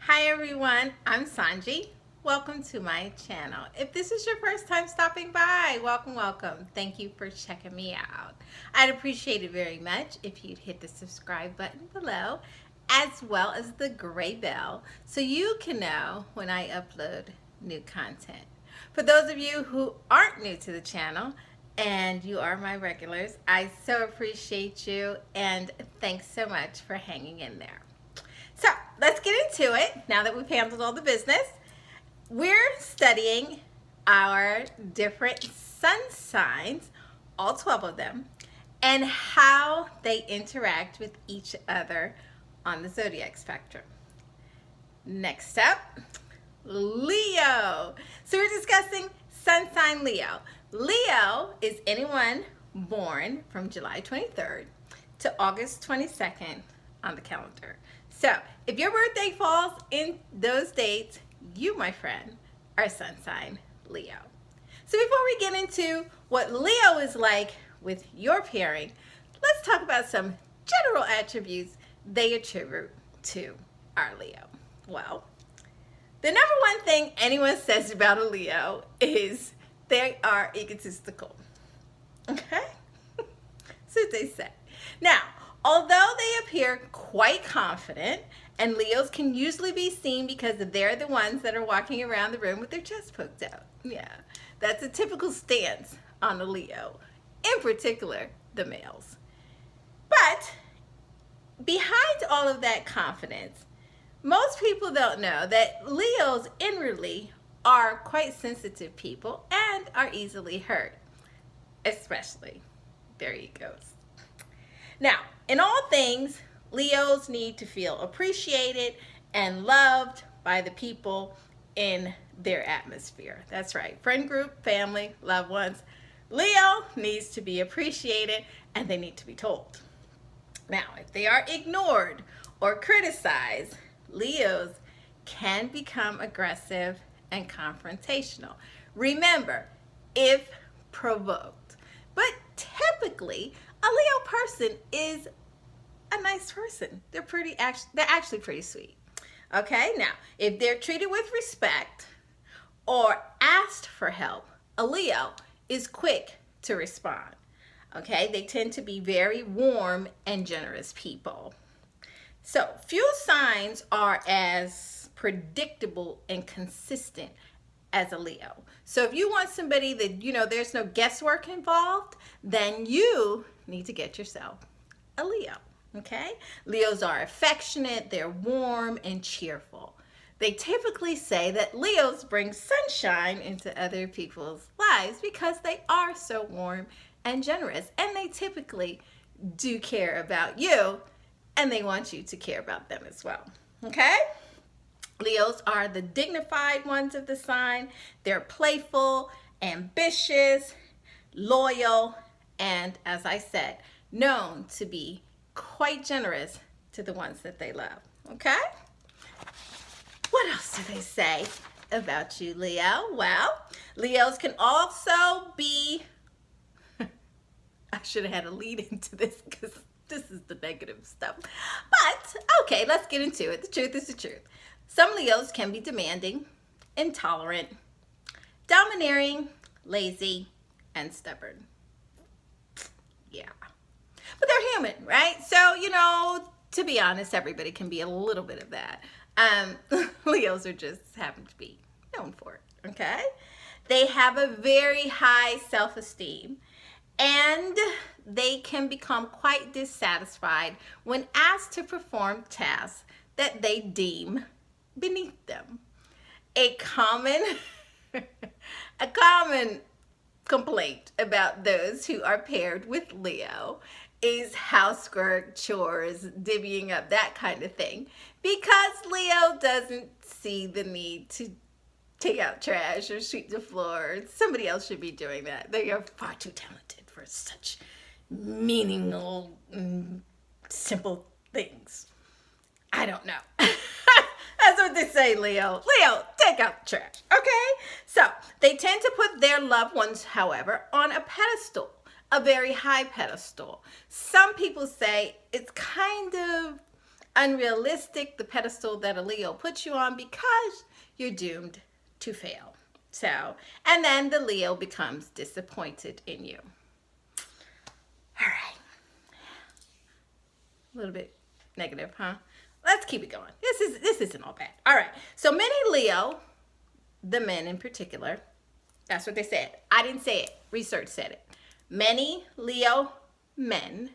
Hi everyone, I'm Sanji. Welcome to my channel. If this is your first time stopping by, welcome. Thank you for checking me out. I'd appreciate it very much if you'd hit the subscribe button below, as well as the gray bell, so you can know when I upload new content. For those of you who aren't new to the channel, and you are my regulars, I so appreciate you, and thanks so much for hanging in there. So let's get into it. Now that we've handled all the business, we're studying our different sun signs, all 12 of them, and how they interact with each other on the zodiac spectrum. Next up, Leo. So we're discussing sun sign Leo. Leo is anyone born from July 23rd to August 22nd on the calendar. So if your birthday falls in those dates, you, my friend, are sun sign Leo. So before we get into what Leo is like with your pairing, let's talk about some general attributes they attribute to our Leo. Well, the number one thing anyone says about a Leo is they are egotistical. Okay? So they say. Now, although they appear quite confident, and Leos can usually be seen because they're the ones that are walking around the room with their chest poked out. Yeah, that's a typical stance on a Leo, in particular, the males. But behind all of that confidence, most people don't know that Leos inwardly are quite sensitive people and are easily hurt, especially their egos. Now, in all things, Leos need to feel appreciated and loved by the people in their atmosphere. That's right. Friend group, family, loved ones. Leo needs to be appreciated and they need to be told. Now, if they are ignored or criticized, Leos can become aggressive and confrontational. Remember, if provoked. But typically, a Leo person is a nice person. They're actually pretty sweet. Okay, now if they're treated with respect or asked for help, a Leo is quick to respond. Okay, they tend to be very warm and generous people. So few signs are as predictable and consistent as a Leo. So if you want somebody that, there's no guesswork involved, then you need to get yourself a Leo, okay? Leos are affectionate, they're warm and cheerful. They typically say that Leos bring sunshine into other people's lives because they are so warm and generous, and they typically do care about you, and they want you to care about them as well, okay? Leos are the dignified ones of the sign. They're playful, ambitious, loyal, and as I said, known to be quite generous to the ones that they love. Okay? What else do they say about you, Leo? Well, Leos can also be, I should have had a lead into this because this is the negative stuff. But, okay, let's get into it. The truth is the truth. Some Leos can be demanding, intolerant, domineering, lazy, and stubborn. Yeah. But they're human, right? So, to be honest, everybody can be a little bit of that. Leos are just happen to be known for it, okay? They have a very high self-esteem, and they can become quite dissatisfied when asked to perform tasks that they deem beneath them. A common complaint about those who are paired with Leo is housework, chores, divvying up, that kind of thing, because Leo doesn't see the need to take out trash or sweep the floor. Somebody else should be doing that. They are far too talented for such meaningless, simple things. I don't know. That's what they say, Leo. Leo, take out the trash, okay? So they tend to put their loved ones, however, on a pedestal, a very high pedestal. Some people say it's kind of unrealistic, the pedestal that a Leo puts you on, because you're doomed to fail. So, and then the Leo becomes disappointed in you. All right. A little bit negative, huh? Let's keep it going. This isn't all bad. All right. So many Leo, the men in particular, that's what they said. I didn't say it. Research said it. Many Leo men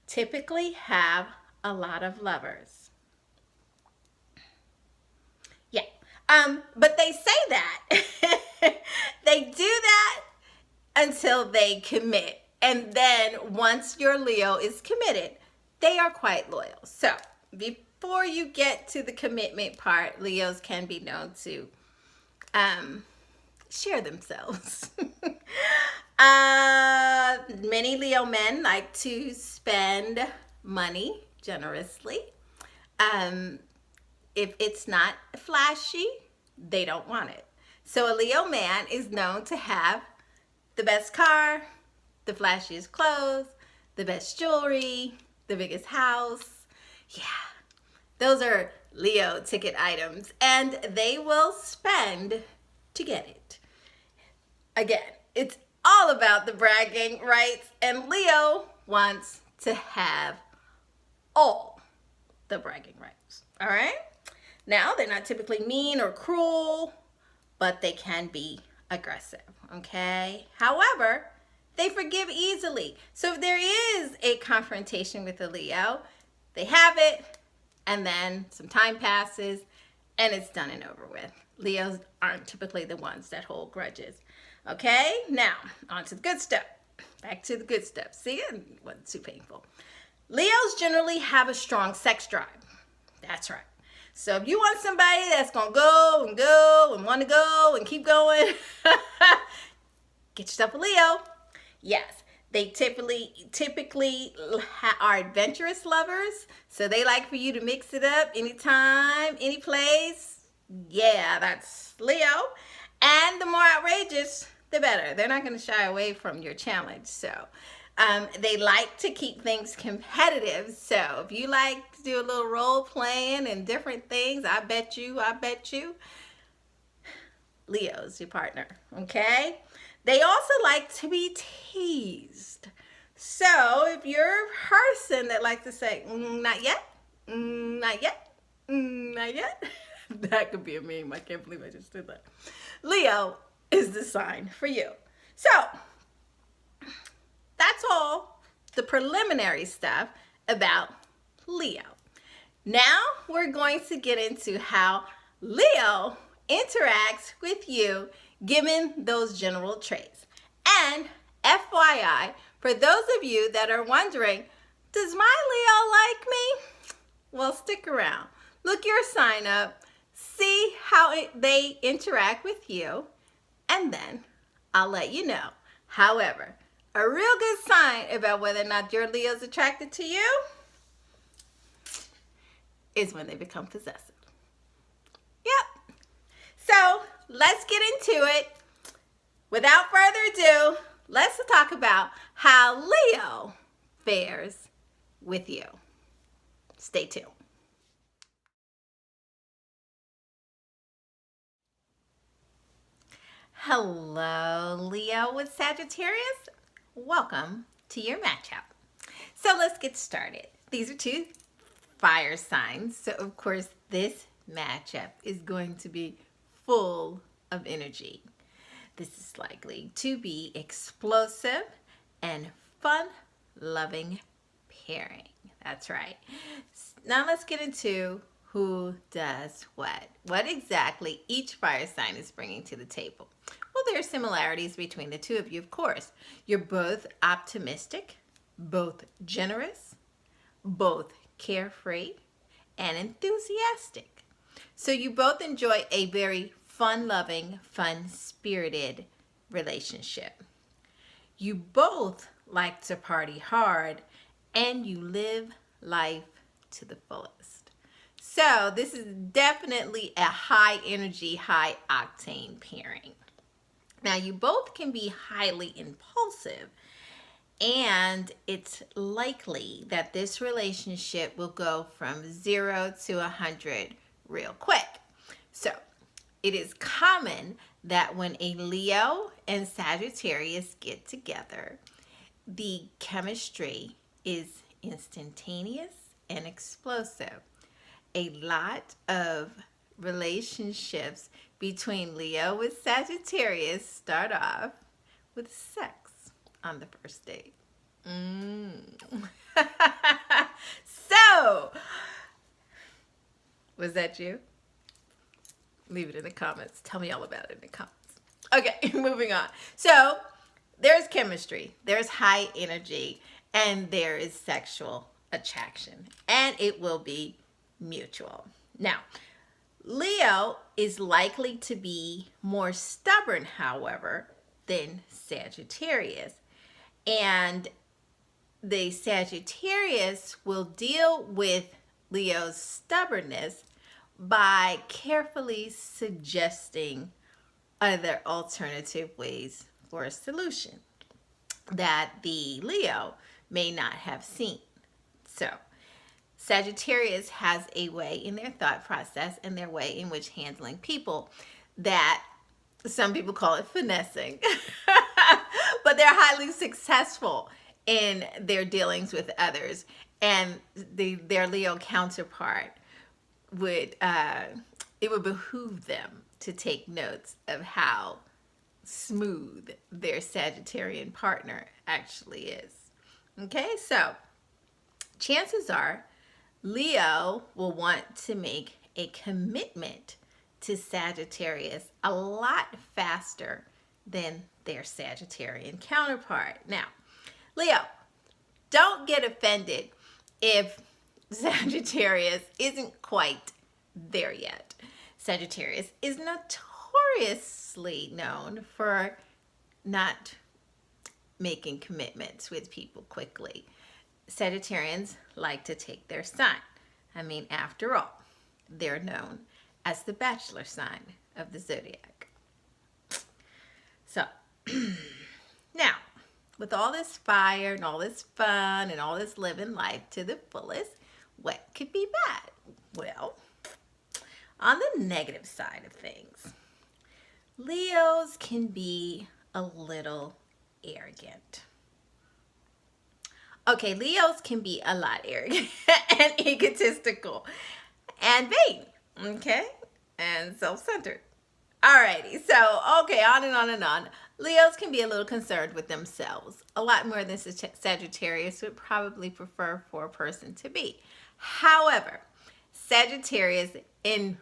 typically have a lot of lovers. Yeah. But they say that. They do that until they commit. And then once your Leo is committed, they are quite loyal. So before you get to the commitment part, Leos can be known to share themselves. Many Leo men like to spend money generously. If it's not flashy, they don't want it. So a Leo man is known to have the best car, the flashiest clothes, the best jewelry, the biggest house. Yeah, those are Leo ticket items, and they will spend to get it. Again, it's all about the bragging rights, and Leo wants to have all the bragging rights. All right? Now, they're not typically mean or cruel, but they can be aggressive, okay? However, they forgive easily. So if there is a confrontation with a Leo, they have it, and then some time passes, and it's done and over with. Leos aren't typically the ones that hold grudges. Okay, now on to the good stuff. Back to the good stuff. See, it wasn't too painful. Leos generally have a strong sex drive. That's right. So if you want somebody that's going to go and want to go and keep going, get yourself a Leo. Yes, they typically are adventurous lovers. So they like for you to mix it up anytime, any place. Yeah, that's Leo. And the more outrageous, the better. They're not going to shy away from your challenge. So they like to keep things competitive. So if you like to do a little role playing and different things, I bet you, Leo's your partner, okay? They also like to be teased. So if you're a person that likes to say, not yet, not yet, not yet, that could be a meme. I can't believe I just did that. Leo is the sign for you. So that's all the preliminary stuff about Leo. Now we're going to get into how Leo interacts with you given those general traits. And FYI, for those of you that are wondering, does my Leo like me? Well, stick around. Look your sign up. See how they interact with you, and then I'll let you know. However, a real good sign about whether or not your Leo's attracted to you is when they become possessive. Yep. So let's get into it. Without further ado, let's talk about how Leo fares with you. Stay tuned. Hello, Leo with Sagittarius. Welcome to your matchup. So let's get started. These are two fire signs. So of course, this matchup is going to be full of energy. This is likely to be explosive and fun-loving pairing. That's right. Now let's get into who does what. What exactly each fire sign is bringing to the table. Well, there are similarities between the two of you, of course. You're both optimistic, both generous, both carefree, and enthusiastic. So you both enjoy a very fun-loving, fun-spirited relationship. You both like to party hard, and you live life to the fullest. So this is definitely a high energy, high octane pairing. Now you both can be highly impulsive, And it's likely that this relationship will go from 0 to 100 real quick. So it is common that when a Leo and Sagittarius get together, the chemistry is instantaneous and explosive. A lot of relationships between Leo with Sagittarius start off with sex on the first date. So, was that you? Leave it in the comments. Tell me all about it in the comments. Okay, moving on. So, there's chemistry, there's high energy, and there is sexual attraction, and it will be mutual. Now, Leo is likely to be more stubborn, however, than Sagittarius. And the Sagittarius will deal with Leo's stubbornness by carefully suggesting other alternative ways for a solution that the Leo may not have seen. So, Sagittarius has a way in their thought process and their way in which handling people that some people call it finessing, but they're highly successful in their dealings with others. And their Leo counterpart would behoove them to take notes of how smooth their Sagittarian partner actually is. Okay, so chances are Leo will want to make a commitment to Sagittarius a lot faster than their Sagittarian counterpart. Now, Leo, don't get offended if Sagittarius isn't quite there yet. Sagittarius is notoriously known for not making commitments with people quickly. Sagittarians like to take their sign. I mean, after all, they're known as the bachelor sign of the zodiac. So, now, with all this fire and all this fun and all this living life to the fullest, what could be bad? Well, on the negative side of things, Leos can be a little arrogant. Okay, Leos can be a lot arrogant and egotistical and vain, okay, and self-centered. Alrighty, so, okay, on and on and on. Leos can be a little concerned with themselves, a lot more than Sagittarius would probably prefer for a person to be. However, Sagittarius, in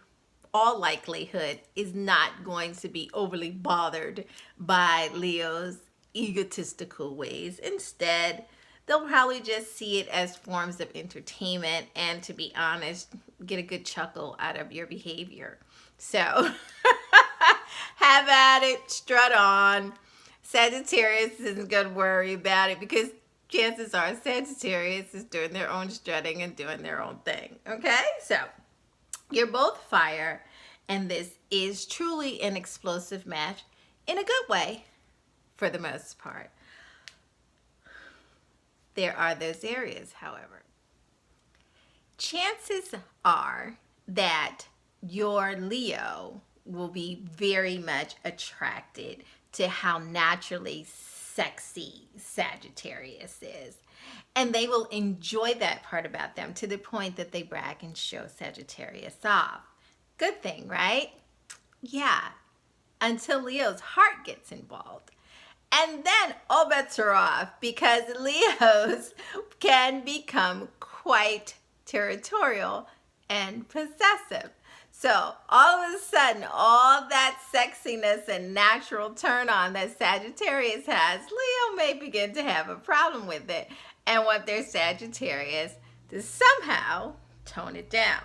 all likelihood, is not going to be overly bothered by Leo's egotistical ways. Instead, they'll probably just see it as forms of entertainment and, to be honest, get a good chuckle out of your behavior. So, have at it, strut on. Sagittarius isn't going to worry about it because chances are Sagittarius is doing their own strutting and doing their own thing. Okay? So, you're both fire, and this is truly an explosive match in a good way for the most part. There are those areas, however. Chances are that your Leo will be very much attracted to how naturally sexy Sagittarius is. And they will enjoy that part about them to the point that they brag and show Sagittarius off. Good thing, right? Yeah, until Leo's heart gets involved. And then all bets are off because Leos can become quite territorial and possessive. So all of a sudden, all that sexiness and natural turn on that Sagittarius has, Leo may begin to have a problem with it and want their Sagittarius to somehow tone it down.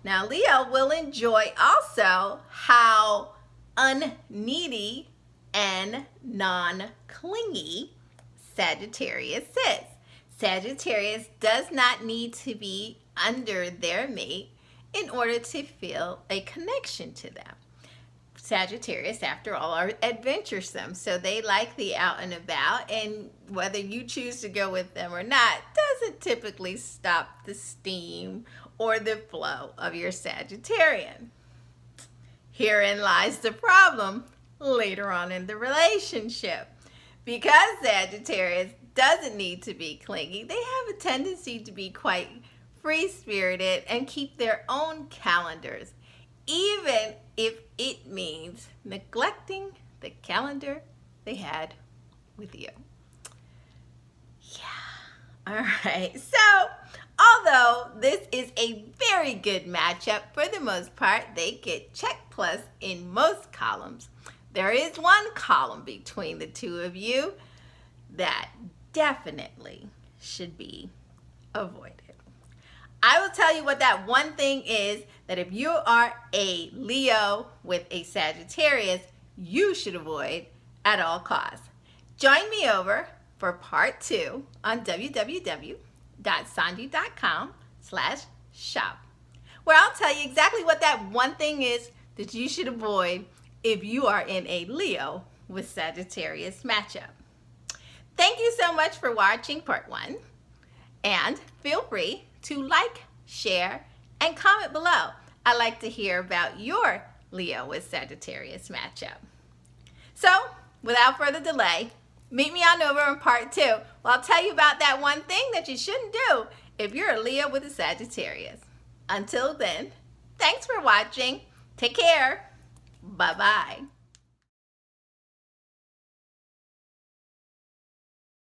Now, Leo will enjoy also how unneedy and non-clingy Sagittarius is. Sagittarius does not need to be under their mate in order to feel a connection to them. Sagittarius, after all, are adventuresome, so they like the out and about, and whether you choose to go with them or not doesn't typically stop the steam or the flow of your Sagittarian. Herein lies the problem later on in the relationship. Because Sagittarius doesn't need to be clingy, they have a tendency to be quite free-spirited and keep their own calendars, even if it means neglecting the calendar they had with you. Yeah. All right. So, although this is a very good matchup, for the most part, they get check plus in most columns. There is one column between the two of you that definitely should be avoided. I will tell you what that one thing is that if you are a Leo with a Sagittarius, you should avoid at all costs. Join me over for part 2 on www.sanji.com/shop, where I'll tell you exactly what that one thing is that you should avoid if you are in a Leo with Sagittarius matchup. Thank you so much for watching part 1, and feel free to like, share, and comment below. I'd like to hear about your Leo with Sagittarius matchup. So, without further delay, meet me on over in part 2, where I'll tell you about that one thing that you shouldn't do if you're a Leo with a Sagittarius. Until then, thanks for watching. Take care. Bye-bye.